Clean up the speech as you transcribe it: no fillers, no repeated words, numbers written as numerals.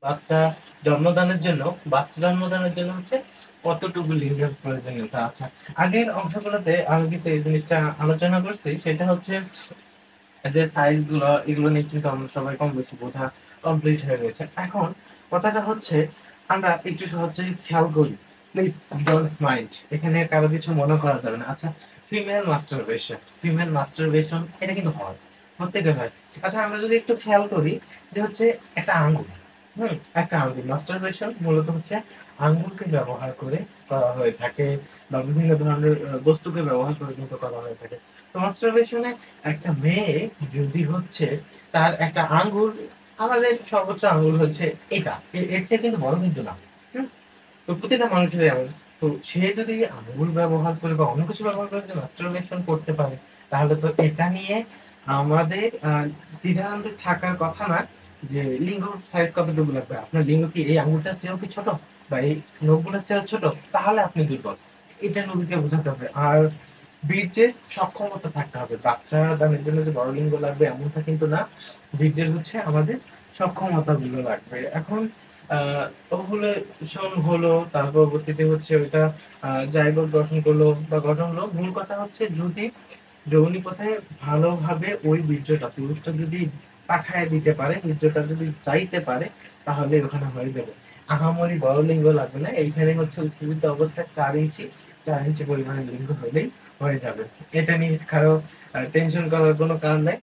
বাচ্চা জন্মদানের জন্য বাচ্চা জন্মদানের জন্য হচ্ছে কতটুকু লিঙ্গের প্রয়োজনীয়তা আছে। আগের অংশগুলোতে আমি কিন্তু এই জিনিসটা আলোচনা করছি, সেটা হচ্ছে যে সাইজ গুলো এগুলো নিয়ে কিন্তু আমরা সবাই কম বেশি বোঝা কমপ্লিট হয়ে গেছে। এখন কথাটা হচ্ছে আমরা একটু সহজেই খেয়াল করি, প্লিজ ডোন্ট মাইন্ড, এখানে কারো কিছু মনে করা যাবে না। আচ্ছা, ফিমেল মাস্টারবেশন এটা কিন্তু হয়, প্রত্যেকের হয়। আচ্ছা, আমরা যদি একটু খেয়াল করি যে হচ্ছে একটা আঙ্গুল, একটা আঙ্গুল মাস্টারবেশন মূলত হচ্ছে আঙ্গুলকে ব্যবহার করে করা হয়ে থাকে, বা বিভিন্ন ধরনের বস্তুকে ব্যবহার করে কিন্তু করা হয়ে থাকে। তো মাস্টারবেশনে একটা মেয়ে যদি হচ্ছে তার একটা আঙ্গুল, আমাদের সর্বোচ্চ আঙ্গুল হচ্ছে এটা, এর চেয়ে কিন্তু বড় কিন্তু না। হুম? তো প্রতিটা মানুষের এমন। তো সে যদি আঙ্গুল ব্যবহার করে বা অন্য কিছু ব্যবহার করে যদি মাস্টারবেশন করতে পারে, তাহলে তো এটা নিয়ে আমাদের দ্বিধাদ্বন্দ্বে থাকার কথা না যে লিঙ্গ সাইজ কতটুকু লাগবে। আপনার লিঙ্গ কি এই আঙ্গুলটার চেয়েও কি ছোট, বা এই নখগুলোর চেয়েও ছোট, তাহলে আপনি দুর্বল। এটা রোগীকে বোঝাতে হবে। আর বীর্যের সক্ষমতা থাকতে হবে। বাচ্চা দানের জন্য যে বড় লিঙ্গ লাগবে এমনটা কিন্তু না। বীর্যের হচ্ছে আমাদের সক্ষমতাগুলো লাগবে। এখন ওভুলেশন হলো, তার পরবর্তীতে হচ্ছে ওইটা জাইগোট গঠন করলো বা গঠন হলো। মূল কথা হচ্ছে যদি যৌনিকতায় ভালোভাবে ওই বীর্যটা পুরুষটা যদি পাঠায় দিতে পারে, বীর্যটা যদি চাইতে পারে, তাহলে ওখানে হয়ে যাবে। আহামরি বড় লিঙ্গ লাগবে না। এইখানে হচ্ছে উত্তেজিত অবস্থায় 4 ইঞ্চি পরিমাণের লিঙ্গ হলেই হয়ে যাবে। এটা নিয়ে কারো টেনশন করার কোনো কারণ নাই।